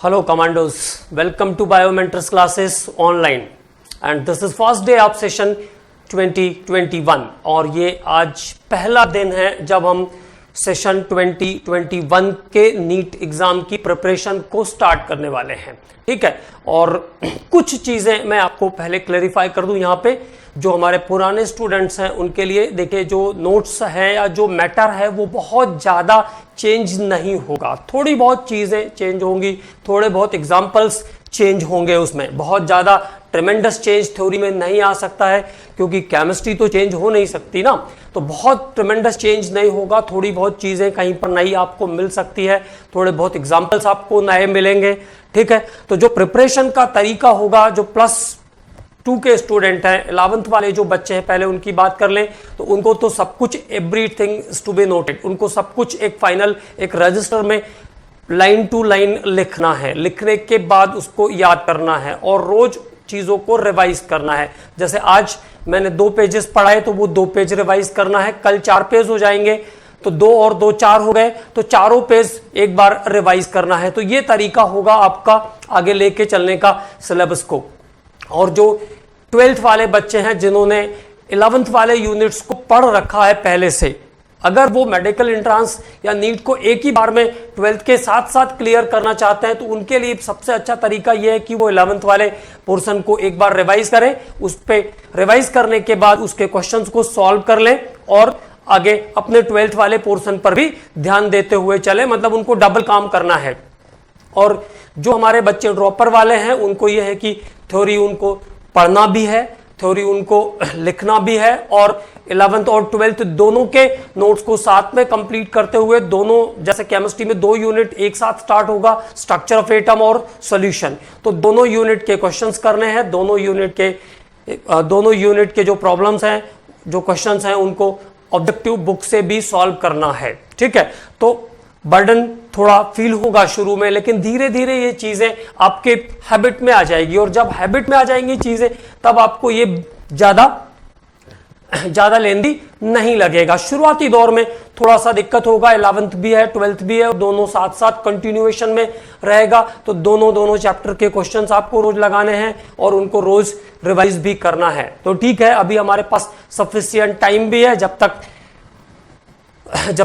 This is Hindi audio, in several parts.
Hello commandos, welcome to Biomentors classes online and this is first day of session 2021 और ये आज पहला दिन है जब हम सेशन 2021 के नीट एग्जाम की प्रिपरेशन को स्टार्ट करने वाले हैं। ठीक है, और कुछ चीजें मैं आपको पहले क्लैरिफाई कर दूं यहाँ पे। जो हमारे पुराने स्टूडेंट्स हैं उनके लिए देखिए, जो नोट्स है या जो मैटर है वो बहुत ज़्यादा चेंज नहीं होगा, थोड़ी बहुत चीज़ें चेंज होंगी, थोड़े बहुत एग्जाम्पल्स चेंज होंगे, उसमें बहुत ज़्यादा ट्रेमेंडस चेंज थ्योरी में नहीं आ सकता है क्योंकि केमिस्ट्री तो चेंज हो नहीं सकती ना, तो बहुत ट्रेमेंडस चेंज नहीं होगा। थोड़ी बहुत चीज़ें कहीं पर नई आपको मिल सकती है, थोड़े बहुत एग्जाम्पल्स आपको नए मिलेंगे। ठीक है, तो जो प्रिपरेशन का तरीका होगा, जो +2 के स्टूडेंट हैं, 11th वाले जो बच्चे हैं, पहले उनकी बात कर लें तो उनको तो सब कुछ everything is to be noted, उनको सब कुछ एक फाइनल एक रजिस्टर में लाइन टू लाइन लिखना है, लिखने के बाद उसको याद करना है और रोज चीज़ों को रिवाइज करना है। जैसे आज मैंने 2 पेजेस पढ़ाए तो वो 2 पेज रिवाइज करना है, कल 4 पेज हो जाएंगे तो 2 और 2 4 हो गए, तो चारों पेज एक बार रिवाइज करना है। तो ये तरीका होगा आपका आगे लेके चलने का सिलेबस को। और जो 12th वाले बच्चे हैं जिन्होंने 11th वाले यूनिट्स को पढ़ रखा है पहले से, अगर वो मेडिकल एंट्रांस या नीट को एक ही बार में 12th के साथ साथ क्लियर करना चाहते हैं तो उनके लिए सबसे अच्छा तरीका यह है कि वो 11th वाले पोर्शन को एक बार रिवाइज करें, उस पर रिवाइज करने के बाद उसके क्वेश्चंस को सॉल्व कर लें और आगे अपने 12th वाले पोर्शन पर भी ध्यान देते हुए चले, मतलब उनको डबल काम करना है। और जो हमारे बच्चे ड्रॉपर वाले हैं उनको यह है कि थ्योरी उनको पढ़ना भी है, थ्योरी उनको लिखना भी है और 11th और 12th दोनों के नोट्स को साथ में कंप्लीट करते हुए, दोनों जैसे केमिस्ट्री में 2 यूनिट एक साथ स्टार्ट होगा, स्ट्रक्चर ऑफ एटम और सॉल्यूशन, तो दोनों यूनिट के क्वेश्चंस करने हैं, दोनों यूनिट के जो प्रॉब्लम्स हैं, जो क्वेश्चंस हैं, उनको ऑब्जेक्टिव बुक से भी सॉल्व करना है। ठीक है, तो बर्डन थोड़ा फील होगा शुरू में, लेकिन धीरे धीरे ये चीजें आपके हैबिट में आ जाएगी और जब हैबिट में आ जाएंगी चीजें तब आपको ये ज्यादा लेंदी नहीं लगेगा। शुरुआती दौर में थोड़ा सा दिक्कत होगा, 11th भी है 12th भी है और दोनों साथ साथ कंटिन्यूएशन में रहेगा, तो दोनों चैप्टर के क्वेश्चंस आपको रोज लगाने हैं और उनको रोज रिवाइज भी करना है। तो ठीक है, अभी हमारे पास सफिशिएंट टाइम भी है, जब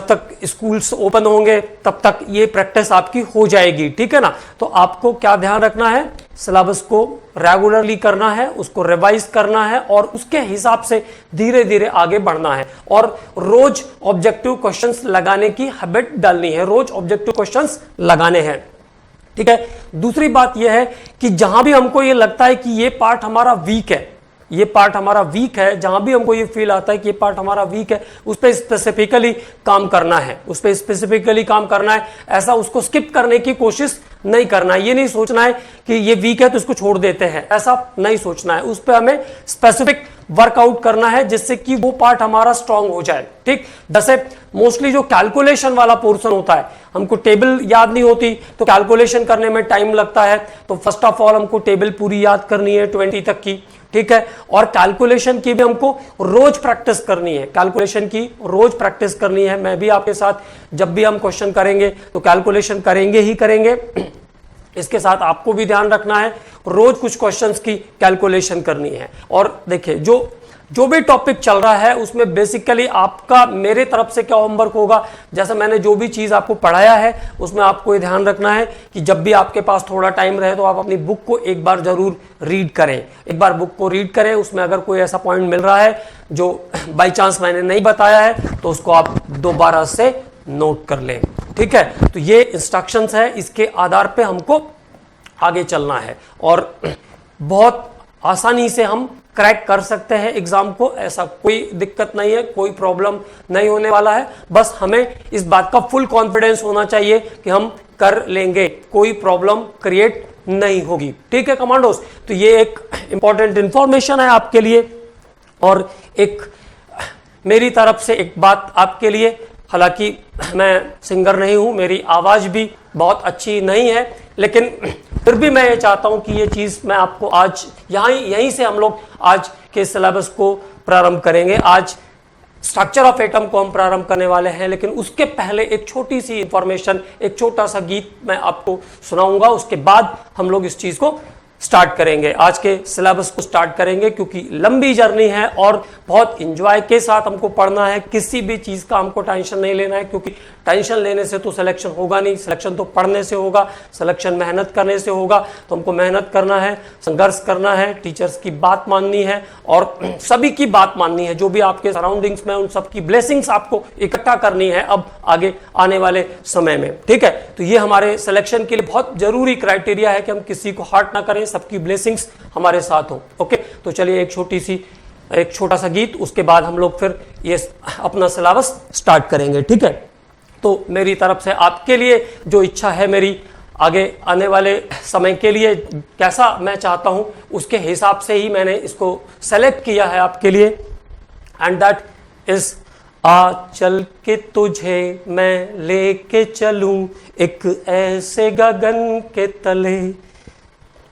तक स्कूल्स ओपन होंगे तब तक ये प्रैक्टिस आपकी हो जाएगी। ठीक है ना, तो आपको क्या ध्यान रखना है, सिलेबस को रेगुलरली करना है, उसको रिवाइज करना है और उसके हिसाब से धीरे धीरे आगे बढ़ना है और रोज ऑब्जेक्टिव क्वेश्चंस लगाने की हैबिट डालनी है, रोज ऑब्जेक्टिव क्वेश्चंस लगाने हैं। ठीक है, दूसरी बात यह है कि जहां भी हमको ये लगता है कि ये पार्ट हमारा वीक है, ये पार्ट हमारा वीक है, जहां भी हमको ये फील आता है कि ये पार्ट हमारा वीक है, उस पर स्पेसिफिकली काम करना है, उस पर स्पेसिफिकली काम करना है। ऐसा उसको स्किप करने की कोशिश नहीं करना है, ये नहीं सोचना है कि ये वीक है तो इसको छोड़ देते हैं, ऐसा नहीं सोचना है। उस पर हमें स्पेसिफिक वर्कआउट करना है जिससे कि वो पार्ट हमारा स्ट्रांग हो जाए। ठीक, जैसे मोस्टली जो कैलकुलेशन वाला पोर्शन होता है, हमको टेबल याद नहीं होती तो कैलकुलेशन करने में टाइम लगता है, तो फर्स्ट ऑफ ऑल हमको टेबल पूरी याद करनी है 20 तक की। ठीक है, और कैलकुलेशन की भी हमको रोज प्रैक्टिस करनी है, कैलकुलेशन की रोज प्रैक्टिस करनी है। मैं भी आपके साथ जब भी हम क्वेश्चन करेंगे तो कैलकुलेशन करेंगे ही करेंगे, इसके साथ आपको भी ध्यान रखना है, रोज कुछ क्वेश्चंस की कैलकुलेशन करनी है। और देखिए, जो भी टॉपिक चल रहा है उसमें बेसिकली आपका मेरे तरफ से क्या होमवर्क होगा, जैसे मैंने जो भी चीज़ आपको पढ़ाया है उसमें आपको ये ध्यान रखना है कि जब भी आपके पास थोड़ा टाइम रहे तो आप अपनी बुक को एक बार जरूर रीड करें, एक बार बुक को रीड करें, उसमें अगर कोई ऐसा पॉइंट मिल रहा है जो बाई चांस मैंने नहीं बताया है तो उसको आप दोबारा से नोट कर लें। ठीक है, तो ये इंस्ट्रक्शंस है, इसके आधार पे हमको आगे चलना है और बहुत आसानी से हम क्रैक कर सकते हैं एग्जाम को, ऐसा कोई दिक्कत नहीं है, कोई प्रॉब्लम नहीं होने वाला है। बस हमें इस बात का फुल कॉन्फिडेंस होना चाहिए कि हम कर लेंगे, कोई प्रॉब्लम क्रिएट नहीं होगी। ठीक है कमांडोस, तो ये एक इंपॉर्टेंट इंफॉर्मेशन है आपके लिए और एक मेरी तरफ से एक बात आपके लिए, हालांकि मैं सिंगर नहीं हूं, मेरी आवाज भी बहुत अच्छी नहीं है, लेकिन फिर भी मैं ये चाहता हूं कि ये चीज मैं आपको आज यहीं से हम लोग आज के सिलेबस को प्रारंभ करेंगे। आज स्ट्रक्चर ऑफ एटम को हम प्रारंभ करने वाले हैं, लेकिन उसके पहले एक छोटी सी इंफॉर्मेशन, एक छोटा सा गीत मैं आपको सुनाऊंगा, उसके बाद हम लोग इस चीज को स्टार्ट करेंगे, आज के सिलेबस को स्टार्ट करेंगे, क्योंकि लंबी जर्नी है और बहुत इंजॉय के साथ हमको पढ़ना है। किसी भी चीज का हमको टेंशन नहीं लेना है, क्योंकि टेंशन लेने से तो सिलेक्शन होगा नहीं, सिलेक्शन तो पढ़ने से होगा, सिलेक्शन मेहनत करने से होगा। तो हमको मेहनत करना है, संघर्ष करना है, टीचर्स की बात माननी है और सभी की बात माननी है, जो भी आपके सराउंडिंग्स में उन सबकी ब्लेसिंग्स आपको इकट्ठा करनी है अब आगे आने वाले समय में, ठीक है। तो ये हमारे सिलेक्शन के लिए बहुत जरूरी क्राइटेरिया है कि हम किसी को हर्ट ना करें, सबकी ब्लेसिंग्स हमारे साथ हो। ओके, तो चलिए एक छोटा सा गीत, उसके बाद हम लोग फिर ये अपना सिलेबस स्टार्ट करेंगे, ठीक है। तो मेरी तरफ से आपके लिए जो इच्छा है मेरी आगे आने वाले समय के लिए, कैसा मैं चाहता हूं, उसके हिसाब से ही मैंने इसको सेलेक्ट किया है आपके लिए। एंड दैट इज आ चल के तुझे मैं लेके चलूं एक ऐसे गगन के तले,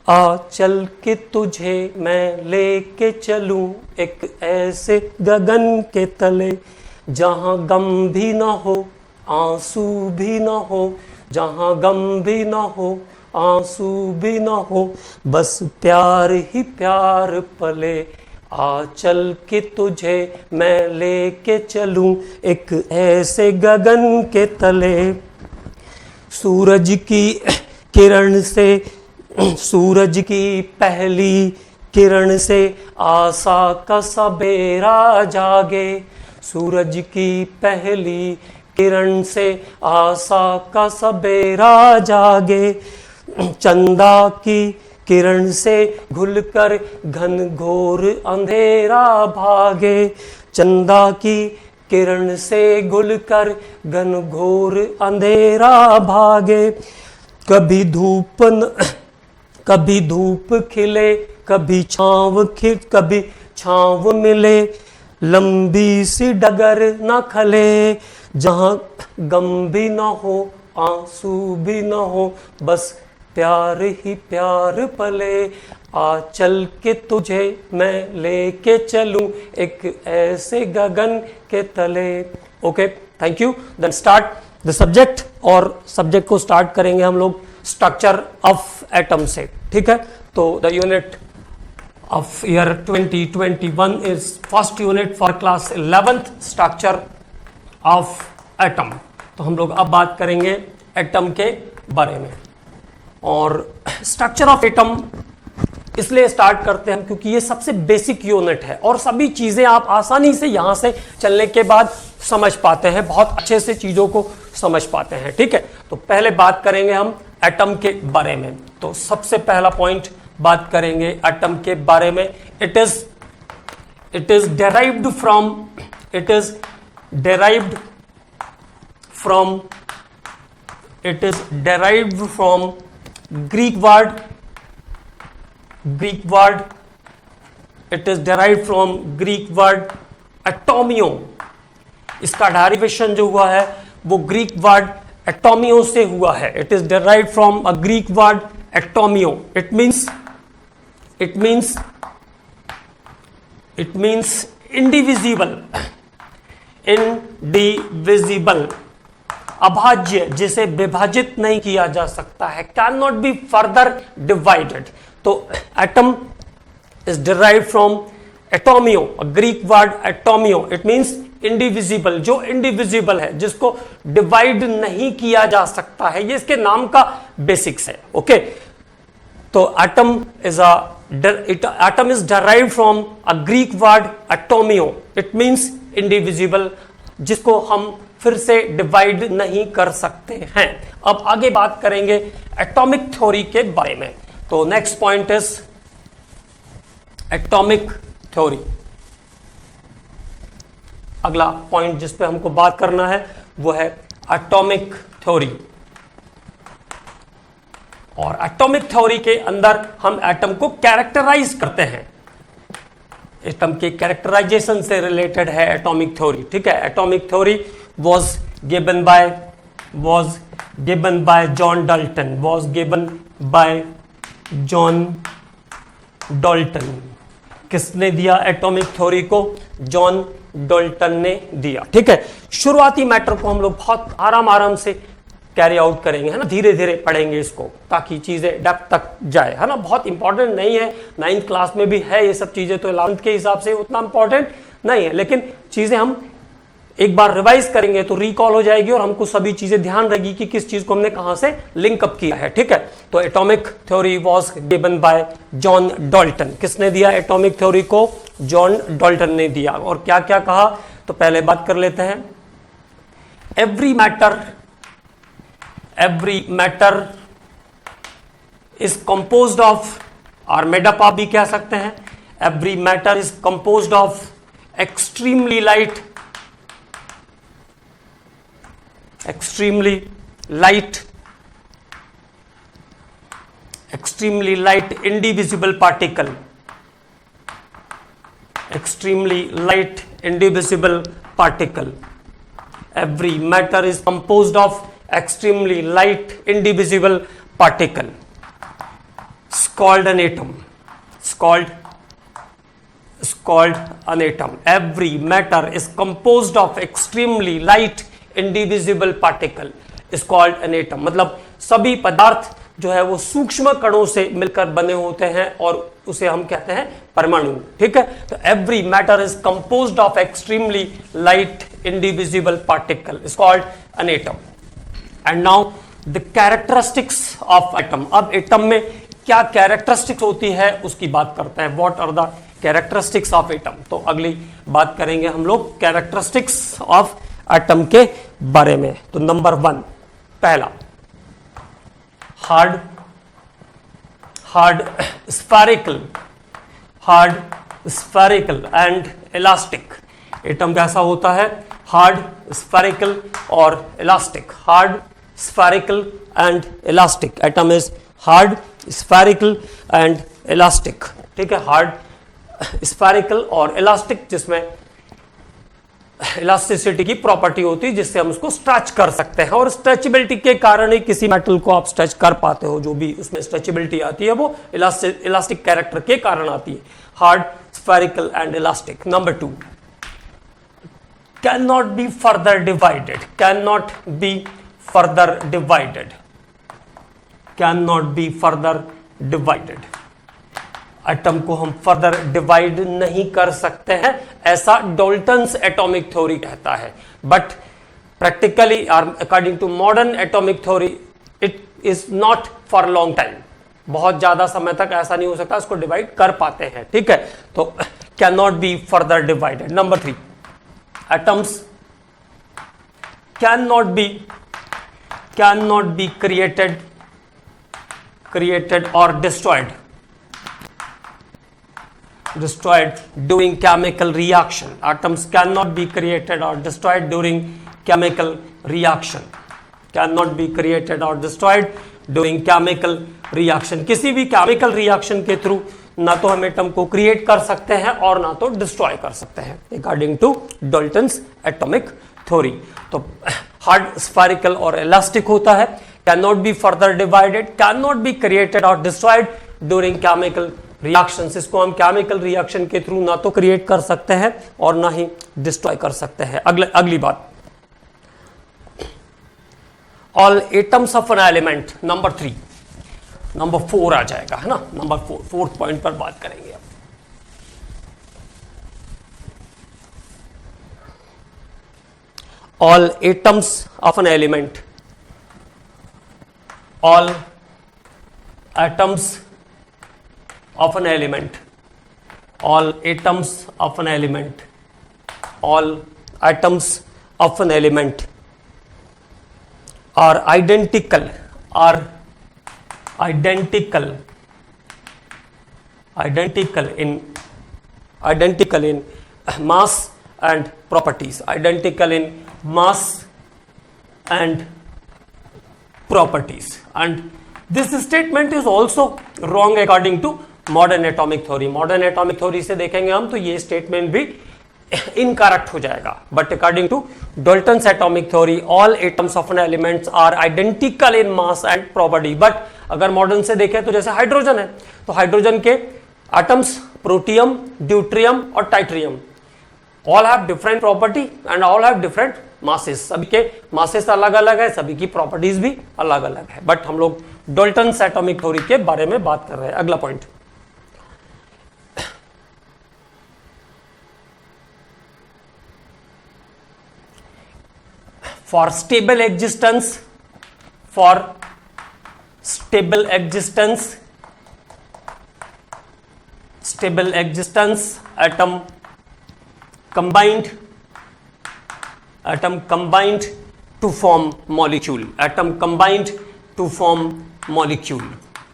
आ चल के तुझे मैं लेके चलूं एक ऐसे गगन के तले, जहां गम भी ना हो आंसू भी ना हो, जहां गम भी ना हो आंसू भी ना हो, बस प्यार ही प्यार पले, आ चल के तुझे मैं लेके चलूं एक ऐसे गगन के तले। सूरज की किरण से, सूरज की पहली किरण से आशा का सबेरा जागे, सूरज की पहली किरण से आशा का सबेरा जागे, चंदा की किरण से घुलकर घन घोर अंधेरा भागे, चंदा की किरण से घुलकर घन घोर अंधेरा भागे, कभी धूप खिले कभी छांव मिले, लंबी सी डगर न खले, जहां गम भी ना हो आंसू भी ना हो, बस प्यार ही प्यार पले, आ चल के तुझे मैं लेके चलूं एक ऐसे गगन के तले। Okay, thank you. Then start the subject, और सब्जेक्ट को स्टार्ट करेंगे हम लोग स्ट्रक्चर ऑफ एटम से, ठीक है। तो the unit of year 2021 is first unit for class 11th, structure of atom. तो हम लोग अब बात करेंगे एटम के बारे में, और स्ट्रक्चर ऑफ एटम इसलिए स्टार्ट करते हैं क्योंकि ये सबसे बेसिक यूनिट है और सभी चीजें आप आसानी से यहां से चलने के बाद समझ पाते हैं, बहुत अच्छे से चीजों को समझ पाते हैं, ठीक है। तो पहले बात करेंगे हम एटम के बारे में। तो सबसे पहला पॉइंट बात करेंगे एटम के बारे में। It is derived from Greek word, it is derived from Greek word atomio। इसका डेरिवेशन जो हुआ है वो ग्रीक वर्ड एटोमियो से हुआ है। It is derived from a Greek word atomio। it means indivisible, अभाज्य, जिसे विभाजित नहीं किया जा सकता है, can not be further divided. तो atom is derived from atomio, a Greek word atomio। it means indivisible, जो इंडिविजिबल है, जिसको डिवाइड नहीं किया जा सकता है, ये इसके नाम का बेसिक्स है। ओके, तो atom is derived from a Greek word atomio। it means indivisible, जिसको हम फिर से डिवाइड नहीं कर सकते हैं। अब आगे बात करेंगे एटॉमिक थ्योरी के बारे में। तो next point is atomic theory. अगला पॉइंट जिस पे हमको बात करना है वो है एटॉमिक थ्योरी। और एटॉमिक थ्योरी के अंदर हम एटम को कैरेक्टराइज करते हैं। एटम के कैरेक्टराइजेशन से रिलेटेड है एटॉमिक थ्योरी, ठीक है। Atomic theory was given by John Dalton। किसने दिया एटॉमिक थ्योरी को? जॉन डाल्टन ने दिया। ठीक है, शुरुआती मैटर को हम लोग बहुत आराम से कैरी आउट करेंगे, है ना, धीरे धीरे पढ़ेंगे इसको ताकि चीजें डेप्थ तक जाए, है ना। बहुत इंपॉर्टेंट नहीं है, 9th क्लास में भी है ये सब चीजें, तो 11th के हिसाब से उतना इंपॉर्टेंट नहीं है, लेकिन चीजें हम एक बार रिवाइज करेंगे तो रिकॉल हो जाएगी और हमको सभी चीजें ध्यान रहेगी कि किस चीज को हमने कहां से लिंक अप किया है। ठीक है, तो atomic theory was given by John Dalton. किसने दिया एटॉमिक थ्योरी को? जॉन डाल्टन ने दिया। और क्या क्या कहा, तो पहले बात कर लेते हैं। Every matter is composed of, और मेड अप आप भी कह सकते हैं, every matter is composed of extremely light indivisible particle, every matter is composed of extremely light indivisible particle. It's called an atom. Every matter is composed of extremely light indivisible particle is called an atom. मतलब सभी पदार्थ जो है वो सूक्ष्म कणों से मिलकर बने होते हैं और उसे हम कहते हैं परमाणु। ठीक है, तो every matter is composed of extremely light indivisible particle is called an atom. And now the characteristics of atom. अब एटम में क्या कैरेक्टरिस्टिक्स होती है उसकी बात करते हैं। What are the characteristics of atom? तो अगली बात करेंगे हम लोग कैरेक्टरिस्टिक्स ऑफ एटम के बारे में। तो नंबर 1, पहला, hard spherical and elastic. Atom कैसा होता है? हार्ड, स्फेरिकल और elastic. Hard, spherical and elastic. Atom is hard, spherical and elastic. ठीक है, हार्ड, स्फेरिकल और इलास्टिक, जिसमें इलास्टिसिटी की प्रॉपर्टी होती है जिससे हम उसको स्ट्रेच कर सकते हैं, और स्ट्रेचेबिलिटी के कारण ही किसी मेटल को आप स्ट्रेच कर पाते हो। जो भी उसमें स्ट्रेचेबिलिटी आती है वो इलास्टिक कैरेक्टर के कारण आती है। Hard, spherical and elastic. Number 2, can not be further divided. Atom को हम फर्दर डिवाइड नहीं कर सकते हैं, ऐसा डाल्टन्स एटॉमिक थ्योरी कहता है। But practically according to modern atomic theory it is not for long time. बहुत ज्यादा समय तक ऐसा नहीं हो सकता, इसको डिवाइड कर पाते हैं। ठीक है, तो can not be further divided. Number 3, atoms can not B created or destroyed during chemical reaction. Atoms cannot be created or destroyed during chemical reaction. किसी भी केमिकल रिएक्शन के थ्रू ना तो हम एटम को क्रिएट कर सकते हैं और ना तो डिस्ट्रॉय कर सकते हैं, according to Dalton's atomic theory. तो हार्ड, स्फेरिकल और इलास्टिक होता है। Can not be further divided, can not be created और डिस्ट्रॉयड ड्यूरिंग केमिकल रिएक्शंस। इसको हम केमिकल रिएक्शन के थ्रू ना तो क्रिएट कर सकते हैं और ना ही डिस्ट्रॉय कर सकते हैं। अगली बात, all atoms of an element. Number 3, number 4 आ जाएगा, है ना। नंबर 4th पॉइंट पर बात करेंगे। all atoms of an element, all atoms of an element, all atoms of an element, all atoms of an element are identical in mass and properties, identical in mass and properties, and this statement is also wrong according to modern atomic theory. modern atomic theory से देखेंगे हम तो ये statement भी incorrect हो जाएगा, but according to Dalton's atomic theory all atoms of an elements are identical in mass and property. but अगर मॉडर्न से देखें तो जैसे हाइड्रोजन है तो हाइड्रोजन के एटम्स प्रोटियम, ड्यूट्रियम और tritium, all have different property and all have different masses, सभी के मासेस अलग अलग है, सभी की प्रॉपर्टीज भी अलग अलग है, बट हम लोग डाल्टन्स एटॉमिक थ्योरी के बारे में बात कर रहे हैं। अगला point, for stable existence atom combined to form molecule,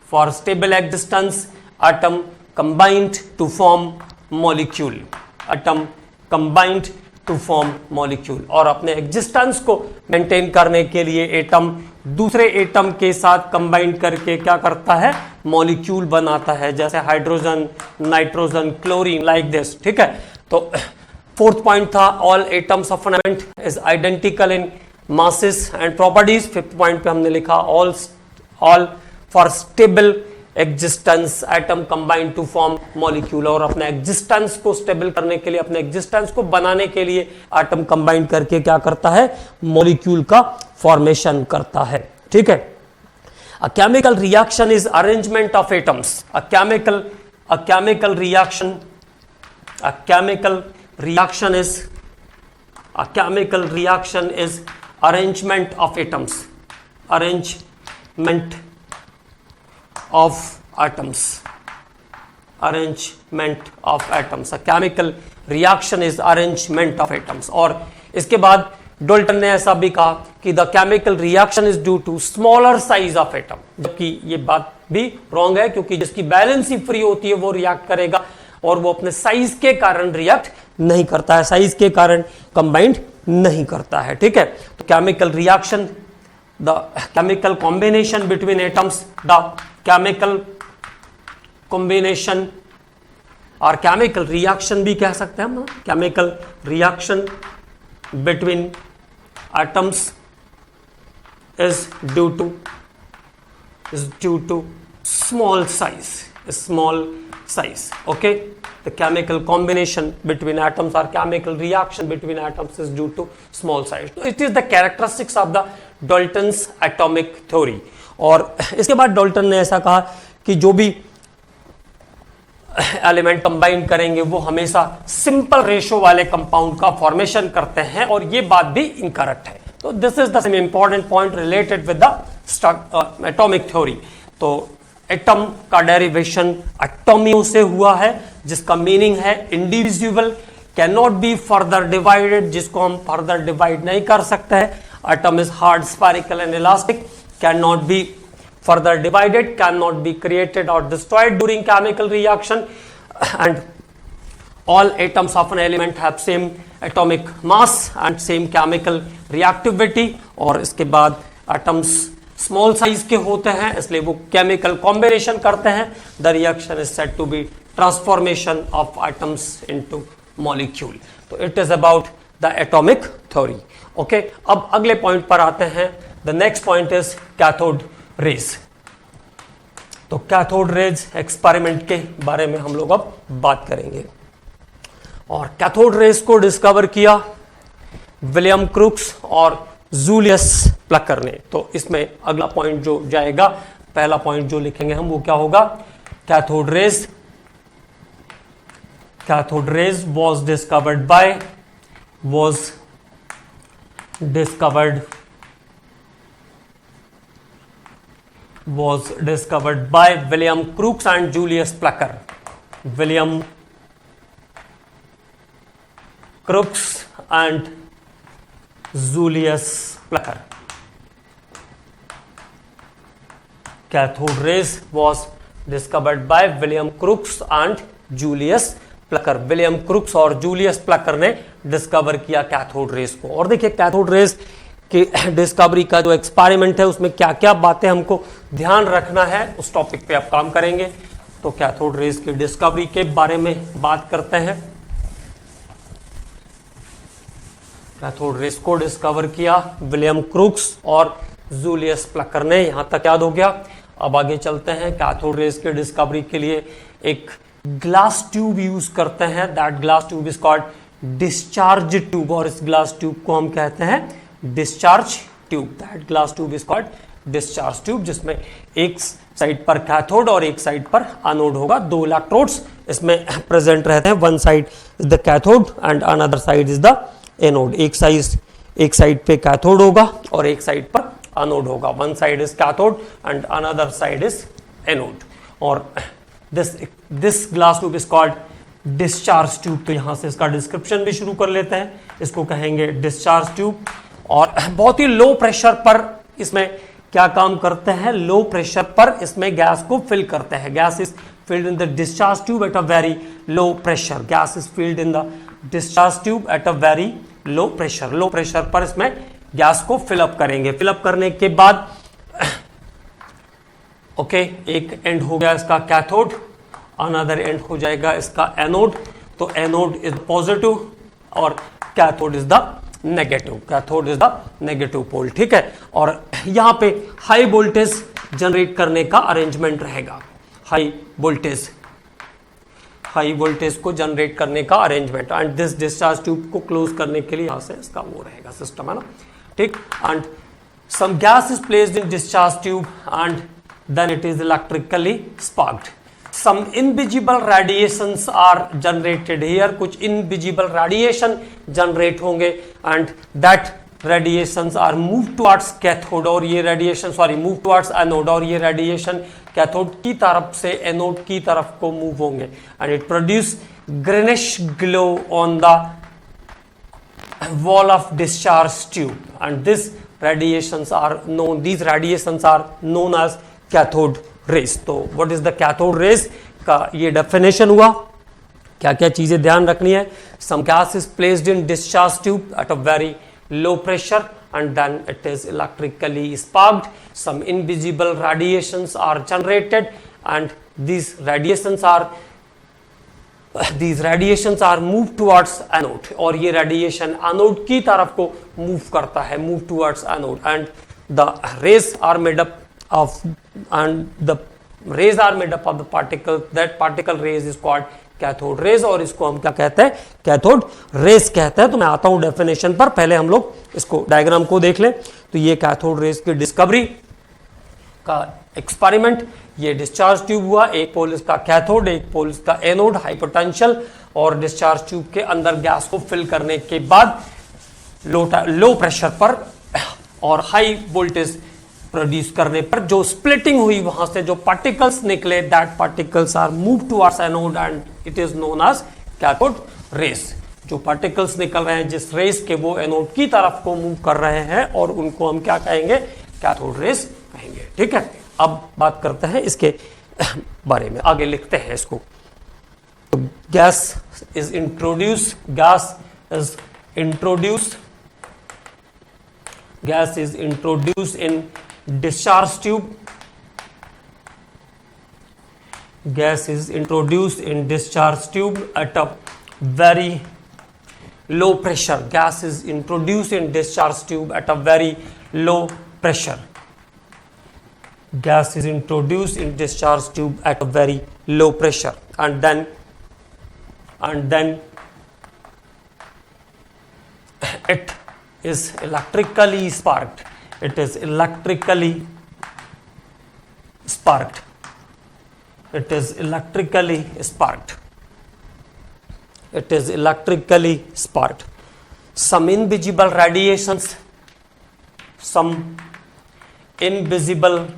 for stable existence atom combined to form molecule, और अपने एग्जिस्टेंस को मेंटेन करने के लिए एटम दूसरे एटम के साथ कंबाइन करके क्या करता है, मॉलिक्यूल बनाता है, जैसे hydrogen, nitrogen, chlorine, like this, ठीक है। तो फोर्थ पॉइंट था all atoms of an element is identical in masses and properties. Fifth point पे हमने लिखा all for stable existence atom combine to form molecule, और अपने एग्जिस्टेंस को स्टेबल करने के लिए, अपने एग्जिस्टेंस को बनाने के लिए एटम कंबाइन करके क्या करता है, मॉलिक्यूल का फॉर्मेशन करता है, ठीक है। A chemical reaction is arrangement of atoms, a chemical reaction is arrangement of atoms, arrangement of atoms, a chemical reaction is arrangement of atoms। और इसके बाद डाल्टन ने ऐसा भी कहा कि the chemical reaction is due to smaller size of atom, जबकि ये बात भी रॉन्ग है, क्योंकि जिसकी बैलेंस ही फ्री होती है वो रिएक्ट करेगा, और वो अपने साइज के कारण रिएक्ट नहीं करता है, साइज के कारण कंबाइंड नहीं करता है, ठीक है। तो chemical reaction, the chemical combination between atoms, the chemical combination और केमिकल रिएक्शन भी कह सकते हैं हम, chemical reaction between atoms is due to small size, okay। The chemical combination between atoms or chemical reaction between atoms is due to small size। So it is the characteristics of the Dalton's atomic theory। और इसके बाद डाल्टन ने ऐसा कहा कि जो भी एलिमेंट कंबाइन करेंगे वो हमेशा सिंपल रेशो वाले कंपाउंड का फॉर्मेशन करते हैं, और ये बात भी इनकरेक्ट है। तो this is the same important point related with the atomic theory. तो एटम का डेरिवेशन एटोमियो से हुआ है, जिसका मीनिंग है individual, can not be further divided, जिसको हम फर्दर डिवाइड नहीं कर सकते हैं। Atom is hard, spherical and elastic, can not B further divided, cannot be created or destroyed during chemical reaction, and all atoms of an element have same atomic mass and same chemical reactivity। और इसके बाद atoms small size के होते हैं, इसलिए वो chemical combination करते हैं। The reaction is said to be transformation of atoms into molecule। तो it is about the atomic theory, okay। अब अगले पॉइंट पर आते हैं। The next point is cathode rays. तो कैथोड रेज एक्सपेरिमेंट के बारे में हम लोग अब बात करेंगे। और कैथोड रेज को डिस्कवर किया विलियम क्रूक्स और जूलियस प्लकर ने। तो इसमें अगला पॉइंट जो जाएगा, पहला पॉइंट जो लिखेंगे हम वो क्या होगा, cathode rays was discovered by William Crookes and Julius Plucker। William Crookes and Julius Plucker। Cathode rays was discovered by William Crookes and Julius Plucker। William Crookes और Julius Plucker ने डिस्कवर किया कैथोड रेस को। और देखिए कैथोड रेस कि डिस्कवरी का जो एक्सपेरिमेंट है उसमें क्या क्या बातें हमको ध्यान रखना है, उस टॉपिक पे आप काम करेंगे। तो कैथोड रेज की डिस्कवरी के बारे में बात करते हैं। कैथोड रेज को डिस्कवर किया विलियम क्रूक्स और जूलियस प्लकर ने, यहां तक याद हो गया। अब आगे चलते हैं। कैथोड रेज की डिस्कवरी के लिए एक ग्लास ट्यूब यूज करते हैं, that glass tube is called discharge tube, और इस ग्लास ट्यूब को हम कहते हैं discharge tube. That glass tube is called discharge tube, जिसमें एक साइड पर कैथोड और एक साइड पर एनोड होगा। दो इलेक्ट्रोड्स इसमें प्रेजेंट रहते हैं, one side is the cathode and another side is the anode. एक साइड पे कैथोड होगा और एक साइड पर एनोड होगा। One side is cathode and another side is anode. और this glass tube is called discharge tube. तो यहां से इसका डिस्क्रिप्शन भी शुरू कर लेते हैं। इसको कहेंगे डिस्चार्ज ट्यूब। और बहुत ही लो प्रेशर पर इसमें क्या काम करते हैं, लो प्रेशर पर इसमें गैस को फिल करते हैं। Gas is filled in the discharge tube at a very low pressure. Gas is filled in the discharge tube at a very low pressure. Low pressure पर इसमें गैस को फिलअप करेंगे। फिलअप करने के बाद ओके, एक एंड हो गया इसका कैथोड, अनदर एंड हो जाएगा इसका एनोड। तो एनोड इज पॉजिटिव और cathode is the negative. Cathode is the negative pole, ठीक है। और यहां पे हाई वोल्टेज जनरेट करने का अरेंजमेंट रहेगा। हाई वोल्टेज को जनरेट करने का arrangement. And this discharge tube को क्लोज करने के लिए यहां से इसका वो रहेगा सिस्टम, है ना, ठीक। And some gas is placed in discharge tube and then it is electrically sparked. Some invisible radiations are generated here. कुछ इनविजिबल रेडिएशन जनरेट होंगे and that radiations are move towards cathode, और ये रेडिएशन मूव टुवर्ड्स एनोड, और ये रेडिएशन कैथोड की तरफ से एनोड की तरफ को मूव होंगे। And it produce greenish glow on the wall of discharge tube and this radiations are known, these radiations are known as cathode rays. तो what is the cathode rays का ये डेफिनेशन हुआ। क्या क्या चीजें ध्यान रखनी है। Some gas is placed in discharge tube at a very low pressure and then it is electrically sparked. Some invisible radiations are generated and these radiations are moved towards anode, और ये radiation anode की तरफ को move करता है, move towards anode, and the rays are made up of the particle. That particle rays is called cathode rays, और इसको हम क्या कहते हैं, कैथोड रेज कहते हैं। तो मैं आता हूं डेफिनेशन पर, पहले हम लोग इसको डायग्राम को देख लें। तो ये कैथोड रेज की डिस्कवरी का एक्सपेरिमेंट, ये डिस्चार्ज ट्यूब हुआ। एक पोल इसका कैथोड, एक पोल इसका एनोड, हाई पोटेंशियल, और डिस्चार्ज ट्यूब के अंदर गैस को फिल करने के बाद लो प्रेशर पर और हाई वोल्टेज प्रोड्यूस करने पर जो स्प्लिटिंग हुई, वहां से जो पार्टिकल्स निकले, that particles are move towards anode and it is known as cathode rays. जो पार्टिकल्स निकल रहे हैं जिस रेज के, वो एनोड की तरफ को मूव कर रहे हैं और उनको हम क्या कहेंगे, कैथोड रेज कहेंगे, ठीक है। अब बात करते हैं इसके बारे में, आगे लिखते हैं इसको। तो gas is introduce in discharge tube. Gas is introduced in discharge tube at a very low pressure. Gas is introduced in discharge tube at a very low pressure. Gas is introduced in discharge tube at a very low pressure, and then it is electrically sparked. It is electrically sparked. It is electrically sparked. It is electrically sparked. Some invisible radiations, some invisible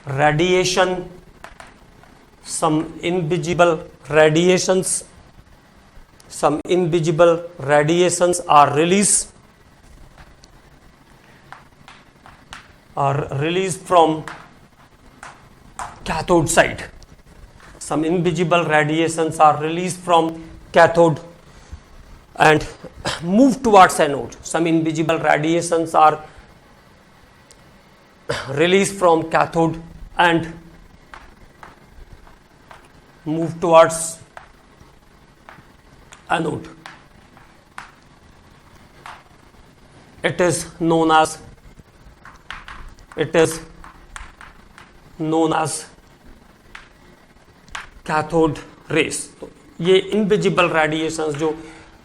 radiation, some invisible radiations, some invisible radiations are released from cathode side. Some invisible radiations are released from cathode and move towards anode. Some invisible radiations are released from cathode and move towards anode. It is known as cathode rays. तो ये इनविजिबल रेडिएशंस जो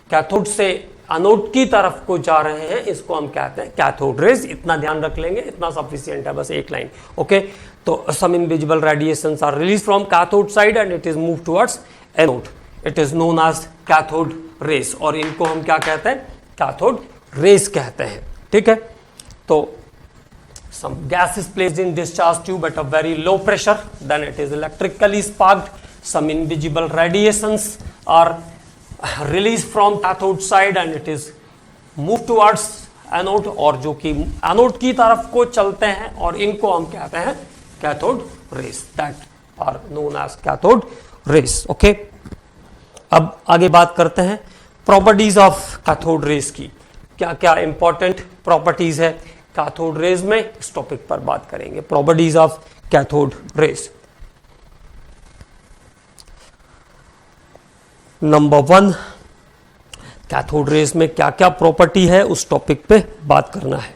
कैथोड से एनोड की तरफ को जा रहे हैं, इसको हम कहते हैं कैथोड रेज। इतना ध्यान रख लेंगे, इतना सफिशिएंट है, बस एक लाइन। ओके, तो some invisible radiations are release from cathode side and it is move towards anode, it is known as cathode rays, और इनको हम क्या कहते हैं, कैथोड रेज कहते हैं। ठीक है, तो some gas is placed in discharge tube at a very low pressure, then it is electrically sparked, some invisible radiations are released from cathode side and it is moved towards anode, और जो कि एनोड की तरफ को चलते हैं, और इनको हम कहते हैं cathode rays, that are known as cathode rays. Okay, अब आगे बात करते हैं प्रॉपर्टीज ऑफ कैथोड रेज की, क्या क्या इंपॉर्टेंट प्रॉपर्टीज है कैथोड रेज में, इस टॉपिक पर बात करेंगे। Properties of cathode raise, number 1, cathode rays में क्या क्या प्रॉपर्टी है उस टॉपिक पे बात करना है।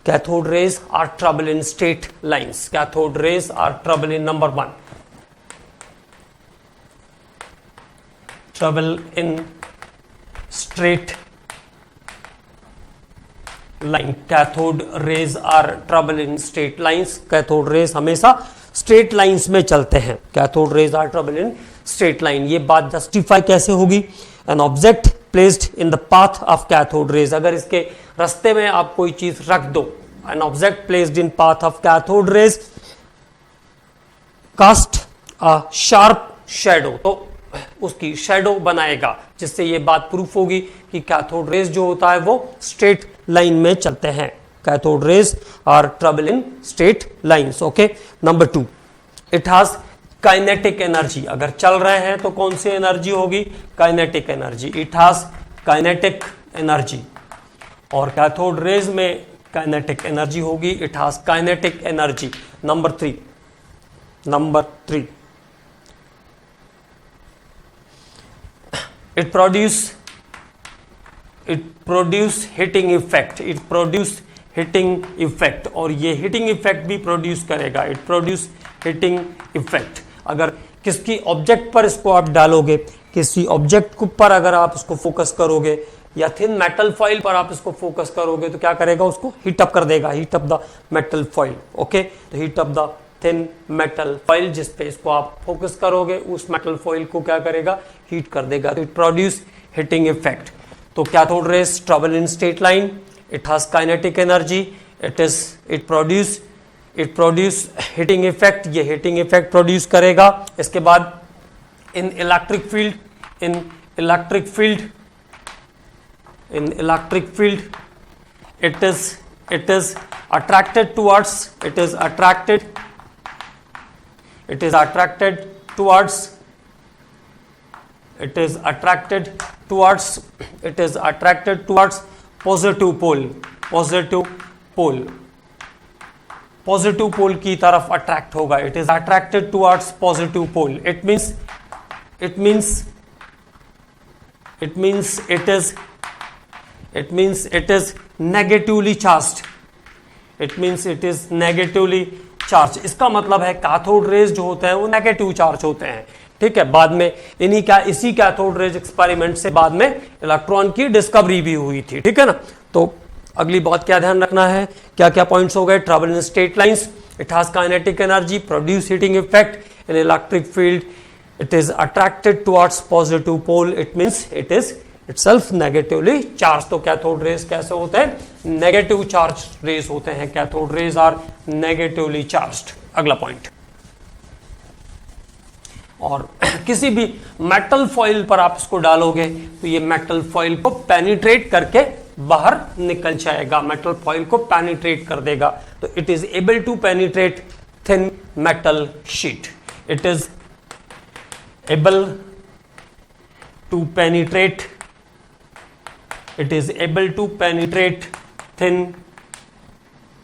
Cathode rays are travel in straight lines, cathode rays are travel in, number 1, travel in straight line, cathode rays are travel in straight lines, cathode rays हमेशा स्ट्रेट लाइंस में चलते हैं, cathode rays are travel in straight line. ये बात जस्टिफाई कैसे होगी, an object placed in the path of cathode rays, अगर इसके रास्ते में आप कोई चीज रख दो, an object placed in path of cathode rays cast a sharp shadow, तो उसकी शैडो बनाएगा, जिससे ये बात प्रूफ होगी कि कैथोड रेज जो होता है वो स्ट्रेट लाइन में चलते हैं, cathode rays are travel in straight lines. Okay, number 2, it has kinetic energy, अगर चल रहे हैं तो कौन सी एनर्जी होगी, kinetic energy, it has kinetic energy, और कैथोड रेज में काइनेटिक एनर्जी होगी, it has kinetic energy. Number 3, it produce hitting effect, it produce hitting effect, और ये hitting effect भी प्रोड्यूस करेगा, it produce hitting effect। अगर किसी ऑब्जेक्ट पर इसको आप डालोगे, किसी ऑब्जेक्ट पर अगर आप इसको फोकस करोगे, या थिन मेटल फॉइल पर आप इसको फोकस करोगे, तो क्या करेगा, उसको हीट अप कर देगा, heat up the metal foil. Okay, तो heat up the thin metal foil, जिस पे इसको आप फोकस करोगे उस मेटल फॉइल को क्या करेगा, हीट कर देगा, तो इट प्रोड्यूस हीटिंग इफेक्ट। तो cathode raise trouble in straight line, it has kinetic energy, it produce heating effect, ये हीटिंग इफेक्ट प्रोड्यूस करेगा। इसके बाद इन electric field it is attracted towards positive pole की तरफ अट्रैक्ट होगा, it is attracted towards positive pole, it means it is negatively charged, charge. इसका मतलब है कैथोड रेज जो होते हैं वो नेगेटिव चार्ज होते हैं। ठीक है, बाद में इसी कैथोड रेज एक्सपेरिमेंट से बाद में इलेक्ट्रॉन की डिस्कवरी भी हुई थी। ठीक है ना, तो अगली बात क्या ध्यान रखना है, क्या क्या पॉइंट्स हो गए, travel in straight lines, it has kinetic energy, produce heating effect in electric field, it is attracted towards positive pole, it means it is itself negatively charge. तो कैथोड रेज कैसे होते हैं, नेगेटिव चार्ज रेज होते हैं, cathode rays are negatively charged. अगला पॉइंट, और किसी भी मेटल फॉइल पर आप इसको डालोगे तो ये मेटल फॉइल को पेनिट्रेट करके बाहर निकल जाएगा, मेटल फॉइल को पेनिट्रेट कर देगा। तो it is able to penetrate thin metal sheet, it is able to penetrate thin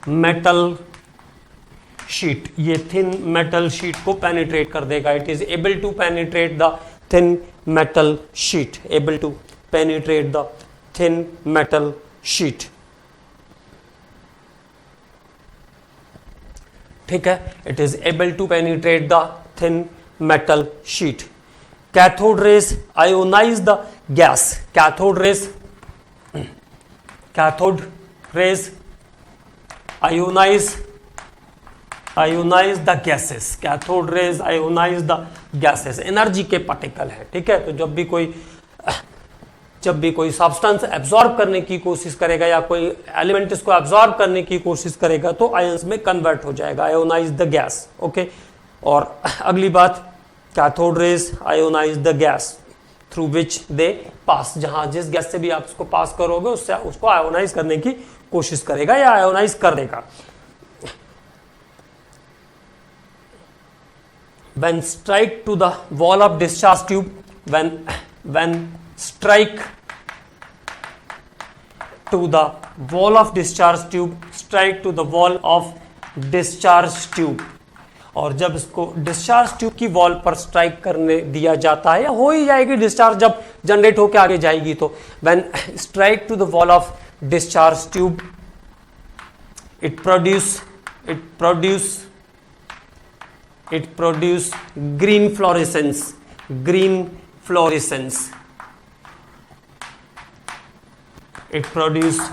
metal sheet, ये थिन मेटल शीट को पेनिट्रेट कर देगा, it is able to penetrate the thin metal sheet, able to penetrate the thin metal sheet. ठीक है, it is able to penetrate the thin metal sheet. Cathode rays ionise the gas, cathode rays ionise the gases, cathode rays ionise the gases, energy के पार्टिकल है, ठीक है। तो जब भी कोई सब्सटेंस एब्जॉर्ब करने की कोशिश करेगा या कोई एलिमेंट इसको एब्जॉर्ब करने की कोशिश करेगा तो आयंस में कन्वर्ट हो जाएगा, आयोनाइज द गैस, ओके। और अगली बात, cathode rays ionise the gas through which they pass, जहां जिस गैस से भी आप उसको पास करोगे उससे उसको आयोनाइज करने की कोशिश करेगा या आयोनाइज कर देगा। When strike to the wall of discharge tube, when strike to the wall of discharge tube, strike to the wall of discharge tube, और जब इसको डिस्चार्ज ट्यूब की वॉल पर स्ट्राइक करने दिया जाता है या हो ही जाएगी डिस्चार्ज जब जनरेट होकर आगे जाएगी, तो when strike to the wall of discharge tube it produce green fluorescence, it produce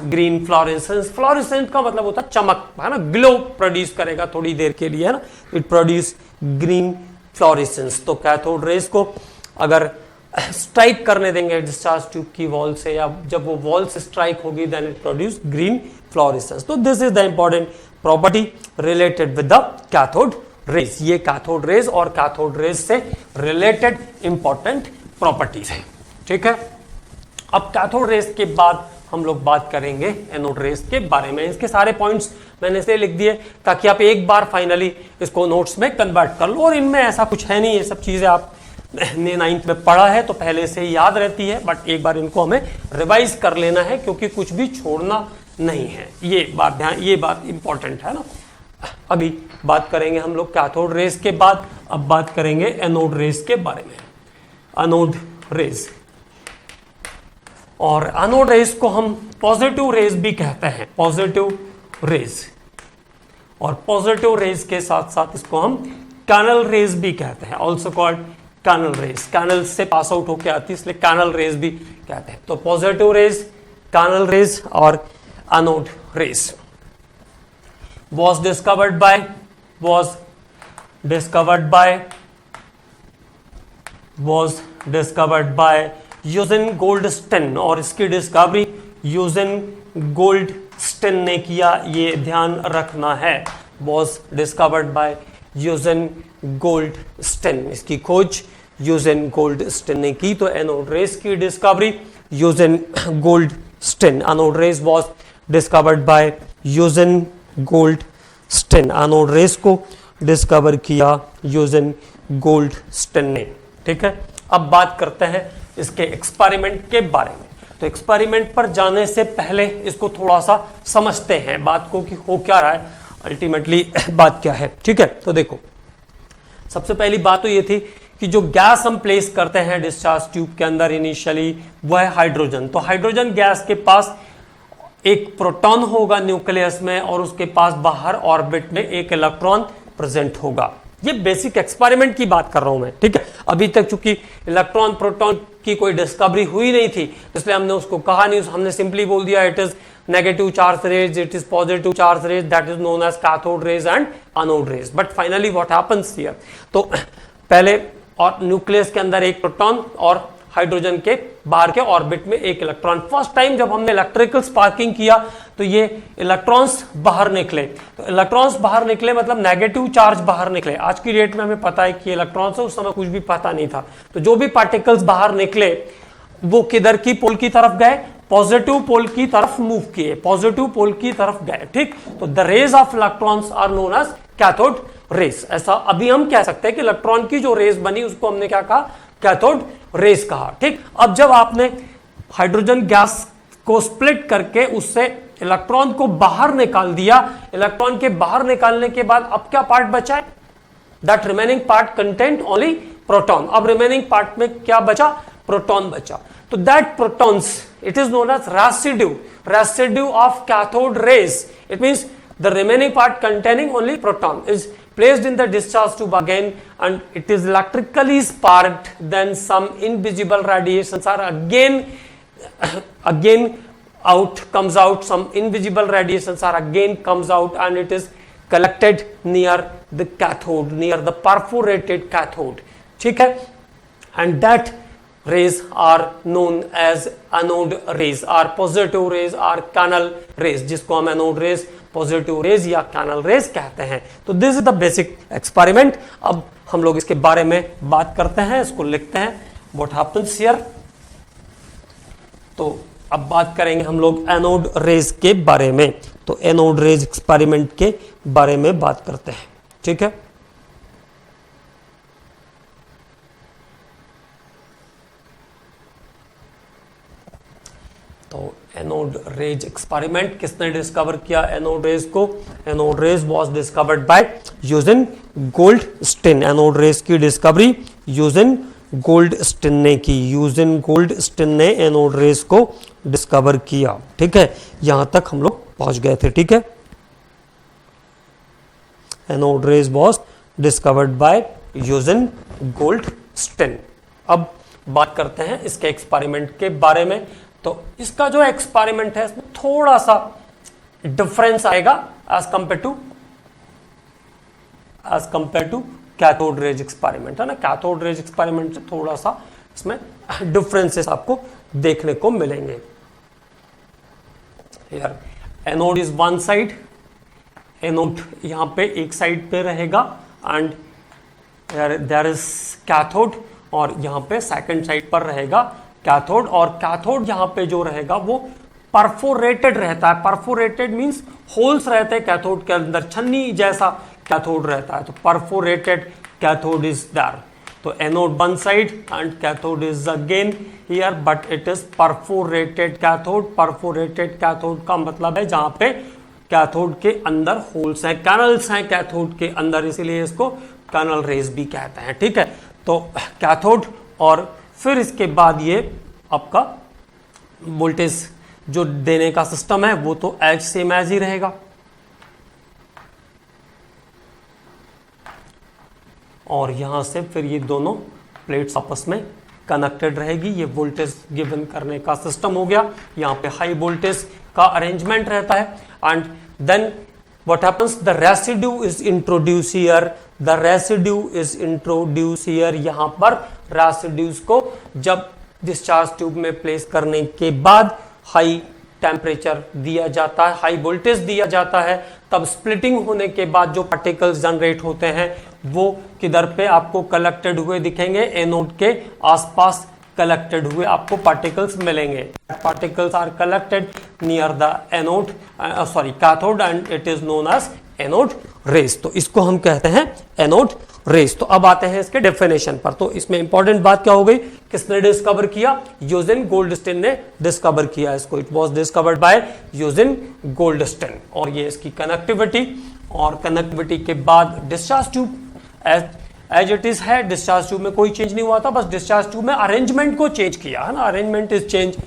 green fluorescence, fluorescent का मतलब होता है चमक, है ना, ग्लो प्रोड्यूस करेगा थोड़ी देर के लिए, है ना, it produce green fluorescence। तो कैथोड रेज को अगर स्ट्राइक करने देंगे डिस्चार्ज ट्यूब की वॉल से या जब वो वॉल से स्ट्राइक होगी then it produce green fluorescence. तो this is the important property related with the cathode rays. ये कैथोड रेज और कैथोड रेज से रिलेटेड इंपॉर्टेंट प्रॉपर्टीज है, ठीक है। अब कैथोड रेज के बाद हम लोग बात करेंगे एनोड रेज के बारे में। इसके सारे पॉइंट्स मैंने इसलिए लिख दिए ताकि आप एक बार फाइनली इसको नोट्स में कन्वर्ट कर लो, और इनमें ऐसा कुछ है नहीं, ये सब चीजें आपने 9th में पढ़ा है तो पहले से ही याद रहती है, बट एक बार इनको हमें रिवाइज कर लेना है क्योंकि कुछ भी छोड़ना नहीं है। ये बात इंपॉर्टेंट है ना। अभी बात करेंगे हम लोग कैथोड रेज के बाद, अब बात करेंगे एनोड रेज के बारे में। एनोड रेज, और एनोड रेज को हम पॉजिटिव रेज भी कहते हैं, पॉजिटिव रेज, और पॉजिटिव रेज के साथ साथ इसको हम कैनल रेज भी कहते हैं, also called canal rays. Canal से पास आउट होकर आती है इसलिए कैनल रेज भी कहते हैं। तो पॉजिटिव रेज, कैनल रेज और anode rays was discovered by Eugen Goldstein, और इसकी डिस्कवरी यूजिन गोल्डस्टेन ने किया, ये ध्यान रखना है। was discovered by Eugen Goldstein, इसकी खोज यूजिन गोल्डस्टेन ने की। तो एनोड रेज की discovery Eugen Goldstein, anode rays was discovered by Eugen Goldstein, anode rays को डिस्कवर किया यूजिन गोल्डस्टेन ने, ठीक है। अब बात करते हैं इसके एक्सपेरिमेंट के बारे में। तो एक्सपेरिमेंट पर जाने से पहले इसको थोड़ा सा समझते हैं बात को कि हो क्या रहा है, अल्टीमेटली बात क्या है, ठीक है। तो देखो, सबसे पहली बात तो ये थी कि जो गैस हम प्लेस करते हैं डिस्चार्ज ट्यूब के अंदर इनिशियली वो है हाइड्रोजन। तो हाइड्रोजन गैस के पास एक प्रोटॉन होगा न्यूक्लियस में और उसके पास बाहर ऑर्बिट में एक इलेक्ट्रॉन प्रेजेंट होगा। ये बेसिक एक्सपेरिमेंट की बात कर रहा हूं मैं, ठीक है। अभी तक चूंकि इलेक्ट्रॉन प्रोटॉन की कोई डिस्कवरी हुई नहीं थी इसलिए हमने उसको कहा नहीं, हमने सिंपली बोल दिया it is negative charge rays, it is positive charge rays, that is known as cathode rays and anode rays. But finally what happens here, तो पहले और न्यूक्लियस के अंदर एक प्रोटॉन और हाइड्रोजन के बाहर के ऑर्बिट में एक इलेक्ट्रॉन। फर्स्ट टाइम जब हमने इलेक्ट्रिकल स्पार्किंग किया तो ये इलेक्ट्रॉन्स बाहर निकले। तो इलेक्ट्रॉन्स बाहर निकले मतलब नेगेटिव चार्ज बाहर निकले। आज की डेट में हमें पता है कि इलेक्ट्रॉन्स है, उस समय कुछ भी पता नहीं था। तो जो भी पार्टिकल्स बाहर निकले वो किधर की पोल की तरफ गए, पॉजिटिव पोल की तरफ मूव किए, पॉजिटिव पोल की तरफ गए, ठीक। तो the rays of electrons are known as cathode rays. ऐसा अभी हम कह सकते हैं कि इलेक्ट्रॉन की जो रेज बनी उसको हमने क्या कहा, कैथोड रेज कहा, ठीक। अब जब आपने हाइड्रोजन गैस को स्प्लिट करके उससे इलेक्ट्रॉन को बाहर निकाल दिया, इलेक्ट्रॉन के बाहर निकालने के बाद अब क्या पार्ट बचा है, that remaining part content only proton. अब रिमेनिंग पार्ट में क्या बचा, प्रोटॉन बचा। तो that protons it is known as residue of cathode rays. It means the remaining part containing only proton is placed in the discharge tube again and it is electrically sparked, then some invisible radiations are again comes out, some invisible radiations are again comes out and it is collected near the cathode, near the perforated cathode. ठीक है, and that rays are known as anode rays or positive rays or canal rays, जिसको हम anode rays, पॉजिटिव रेज या कैनल रेज कहते हैं. तो this is the basic experiment. अब हम लोग इसके बारे में बात करते हैं, इसको लिखते हैं व्हाट हैपेंस हियर. तो अब बात करेंगे हम लोग एनोड रेज के बारे में. तो एनोड रेज एक्सपेरिमेंट के बारे में बात करते हैं. ठीक है, तो एनोड रेज एक्सपेरिमेंट किसने डिस्कवर किया एनोड रेज को? Anode rays was discovered by Eugen Goldstein. Anode rays की डिस्कवरी यूजिन गोल्डस्टीन ने की. यूजिन गोल्डस्टीन ने एनोड रेज को डिस्कवर किया. ठीक है, यहां तक हम लोग पहुंच गए थे. ठीक है, anode rays was discovered by Eugen Goldstein. अब बात करते हैं इसके एक्सपेरिमेंट के बारे में. तो इसका जो एक्सपेरिमेंट है इसमें थोड़ा सा डिफरेंस आएगा as compare to cathode rays experiment, है ना. कैथोड रेज एक्सपेरिमेंट से थोड़ा सा इसमें डिफरेंसेस आपको देखने को मिलेंगे. यार anode is one side, anode यहां पे एक साइड पे रहेगा एंड देयर इज कैथोड और यहां पे सेकंड साइड पर रहेगा कैथोड. और कैथोड यहां पे जो रहेगा वो परफोरेटेड रहता है. परफोरेटेड मींस होल्स रहते हैं कैथोड के अंदर, छन्नी जैसा कैथोड रहता है. तो परफोरेटेड कैथोड इज देयर. तो anode one side and cathode is again here but it is perforated cathode. Perforated cathode का मतलब है जहां पे कैथोड के अंदर होल्स हैं, कैनल्स हैं कैथोड के अंदर, इसीलिए इसको कैनल रेज भी कहते हैं. ठीक है, तो कैथोड और फिर इसके बाद ये आपका वोल्टेज जो देने का सिस्टम है वो तो एज सेम एज ही रहेगा. और यहां से फिर ये दोनों प्लेट्स आपस में कनेक्टेड रहेगी. ये वोल्टेज गिवन करने का सिस्टम हो गया. यहां पे हाई वोल्टेज का अरेंजमेंट रहता है and then what happens, the residue is introduced here. The residue is introduced here. यहां पर रेसिड्यूज को जब डिस्चार्ज ट्यूब में प्लेस करने के बाद हाई टेम्परेचर दिया जाता है, हाई वोल्टेज दिया जाता है, तब स्प्लिटिंग होने के बाद जो पार्टिकल्स जनरेट होते हैं वो किधर पे आपको कलेक्टेड हुए दिखेंगे? एनोड के आसपास कलेक्टेड हुए आपको पार्टिकल्स मिलेंगे. Particles are collected near the anode cathode and it is known as anode rays. तो इसको हम कहते हैं एनोड रेज. तो अब आते हैं इसके डेफिनेशन पर. तो इसमें इंपॉर्टेंट बात क्या हो गई? किसने डिस्कवर किया? यूजिन गोल्डस्टीन ने डिस्कवर किया इसको. It was discovered by Eugen Goldstein. और ये इसकी कनेक्टिविटी, और कनेक्टिविटी के बाद discharge tube as it is है. डिस्चार्ज ट्यूब में कोई चेंज नहीं हुआ था, बस डिस्चार्ज ट्यूब में अरेंजमेंट को चेंज किया है ना. Arrangement is change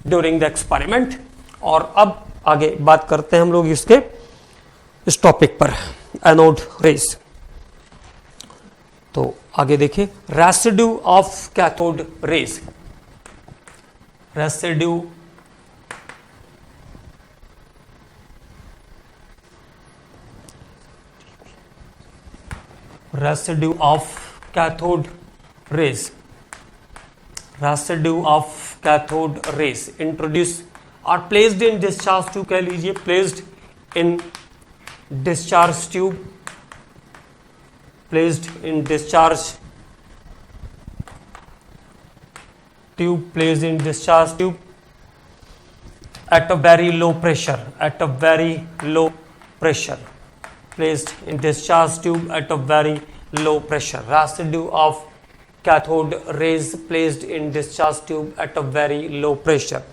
during the experiment. और अब आगे बात करते हैं हम लोग इसके इस टॉपिक पर, एनोड रेज. तो आगे देखिए, residue of cathode raise. Residue residue of cathode rays. Residue of cathode rays introduced or placed in discharge tube. कह लीजिए placed in discharge tube, placed in discharge tube, placed in discharge tube at a very low pressure, at a very low pressure. Placed in discharge tube at a very low pressure. Residue of cathode rays placed in discharge tube at a very low pressure,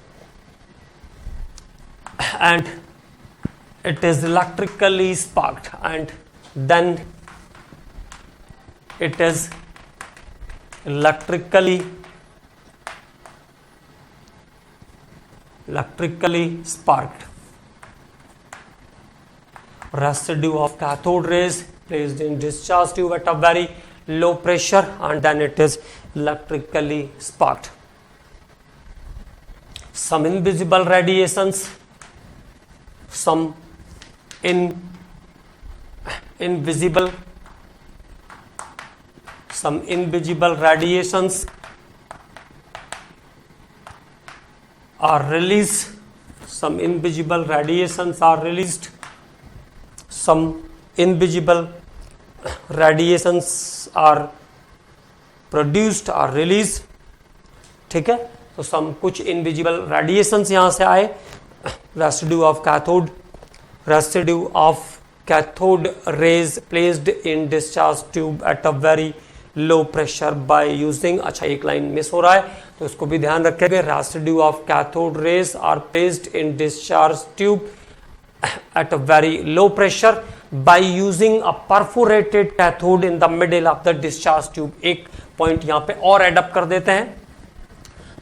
and it is electrically sparked, and then it is electrically sparked. residue of cathode rays placed in discharge tube at a very low pressure and then it is electrically sparked. Some invisible radiations, some invisible radiations are released. Some invisible radiations are released. Some invisible radiations are produced or released. ठीक है, तो some कुछ invisible radiations यहाँ से आए. Residue of cathode rays placed in discharge tube at a very low pressure by using. अच्छा, एक लाइन मिस हो रहा है तो उसको भी ध्यान रखेंगे. Residue of cathode rays are placed in discharge tube at a very low pressure by using a perforated cathode in the middle of the discharge tube. एक पॉइंट यहाँ पे और एड अप कर देते हैं.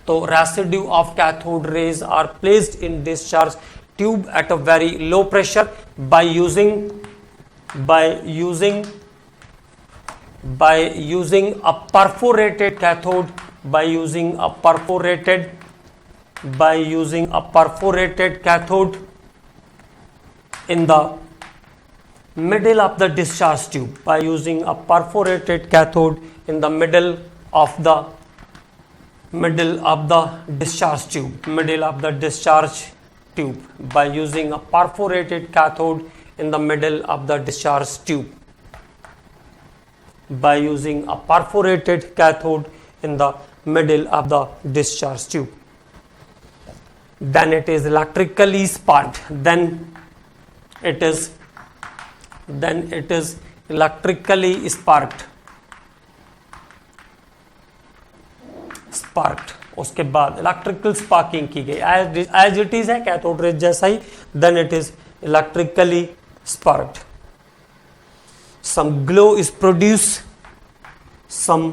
तो residue of cathode rays are placed in discharge tube at a very low pressure by using a perforated cathode, by using a perforated cathode in the middle of the discharge tube, by using a perforated cathode in the middle of the discharge tube, by using a perforated cathode in the middle of the discharge tube, by using a perforated cathode in the middle of the discharge tube. Then it is electrically sparked. Then it is electrically sparked. उसके बाद इलेक्ट्रिकल स्पार्किंग की गई. एज इट इज है कैथोड रेज जैसा ही. Then it is electrically sparked. Some glow is produce. Some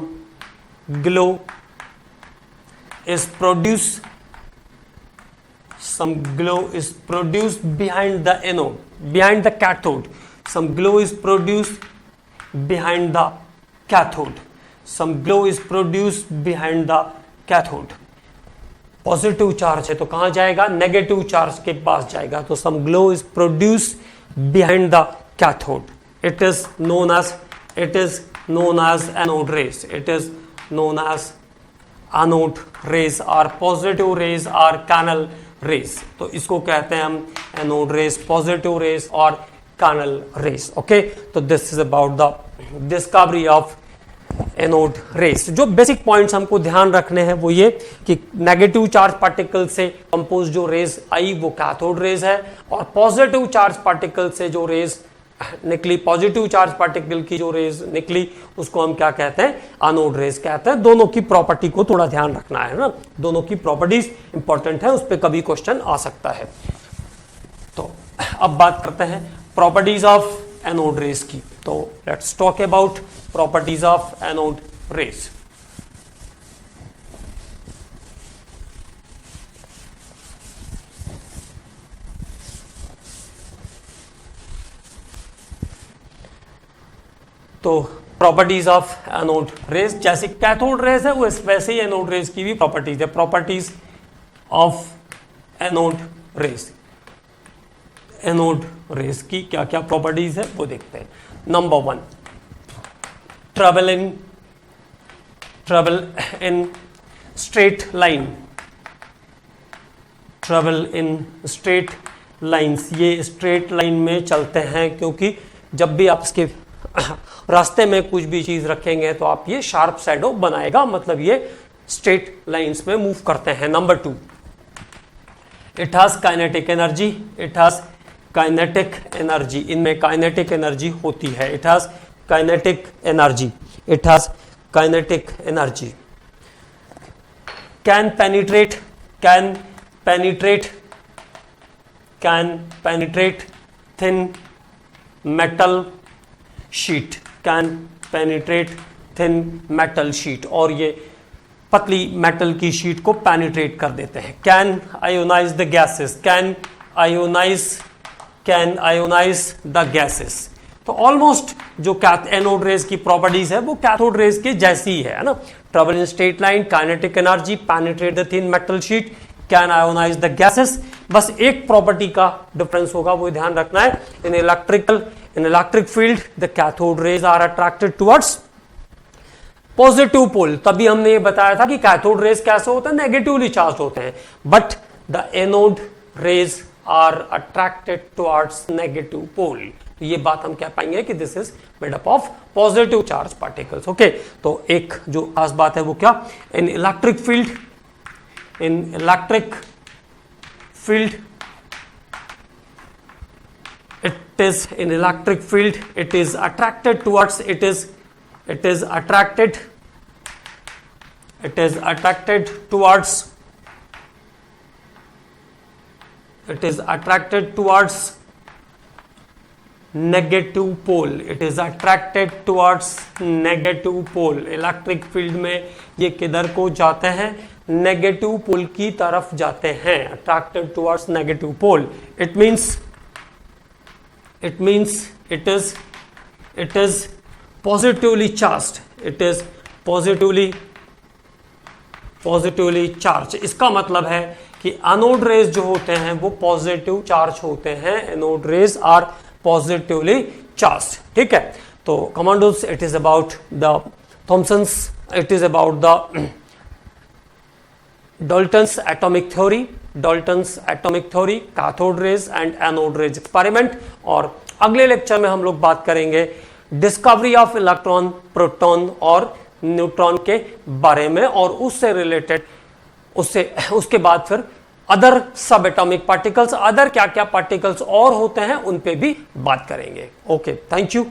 glow is produce. Some glow is produced behind the anode, behind the cathode. Some glow is produced behind the cathode. Some glow is produced behind the cathode. Positive charge है तो कहां जाएगा? नेगेटिव चार्ज के पास जाएगा. तो some glow is produced behind the cathode. It is known as anode rays. It is known as anode rays or positive rays or canal rays. तो इसको कहते हैं हम anode rays, positive rays और canal rays. Okay, तो this is about the discovery of anode rays. जो बेसिक पॉइंट्स हमको ध्यान रखने हैं वो ये कि नेगेटिव चार्ज पार्टिकल से कंपोज जो रेज आई वो कैथोड रेज है और पॉजिटिव चार्ज पार्टिकल से जो रेज निकली, पॉजिटिव चार्ज पार्टिकल की जो रेज निकली उसको हम क्या कहते हैं? एनोड रेज कहते हैं. दोनों की प्रॉपर्टी को थोड़ा ध्यान रखना है ना, दोनों की प्रॉपर्टीज इंपॉर्टेंट है, उस पर कभी क्वेश्चन आ सकता है. तो अब बात करते हैं प्रॉपर्टीज ऑफ एनोड रेज की. तो let's talk about properties of anode rays. तो प्रॉपर्टीज ऑफ एनोड रेज, जैसे कैथोड रेज है वैसे ही एनोड रेज की भी प्रॉपर्टीज है. Properties of anode rays. Anode rays की क्या क्या प्रॉपर्टीज है वो देखते हैं. Number 1, travel in straight line. Travel in straight lines. ये straight line में चलते हैं क्योंकि जब भी आप इसके रास्ते में कुछ भी चीज रखेंगे तो आप ये शार्प शैडो बनाएगा, मतलब ये straight lines में मूव करते हैं. Number 2, it has kinetic energy. It has kinetic energy. इनमें kinetic energy होती है. It has kinetic energy. It has kinetic energy. Can penetrate thin metal sheet. Can penetrate thin metal sheet. और ये पतली मेटल की शीट को पेनिट्रेट कर देते हैं. Can ionize the gases. Can can ionize the gases. तो ऑलमोस्ट जो एनोड रेज की प्रॉपर्टीज है वो कैथोड रेज के जैसी ही है ना। Travel in straight line, kinetic energy, penetrate the thin metal sheet, can ionize the gases. बस एक प्रॉपर्टी का डिफरेंस होगा, वो ध्यान रखना है। In electric field the cathode rays are attracted towards positive pole. तभी हमने ये बताया था कि कैथोड रेज कैसे होता है, नेगेटिवली चार्ज होते हैं, but the anode rays are attracted towards negative pole. तो ये बात हम कह पाएंगे कि this is made up of positive charge particles. Okay, तो एक जो खास बात है वो क्या, in electric field it is attracted towards negative pole. It is attracted towards negative pole. Electric field में ये किधर को जाते हैं, नेगेटिव पोल की तरफ जाते हैं। Attracted towards negative pole, it means it is positively charged, it is positively charged। इसका मतलब है कि एनोड रेज जो होते हैं वो पॉजिटिव चार्ज होते हैं, anode rays are positively charge. ठीक है, तो commandos, it is about the Thomson's, it is about the Dalton's atomic theory, cathode rays and anode rays experiment। और अगले लेक्चर में हम लोग बात करेंगे डिस्कवरी ऑफ इलेक्ट्रॉन, प्रोटॉन और न्यूट्रॉन के बारे में, और उससे रिलेटेड उसके बाद फिर अदर सब एटॉमिक पार्टिकल्स, अदर क्या क्या पार्टिकल्स और होते हैं उन पे भी बात करेंगे। Okay, thank you.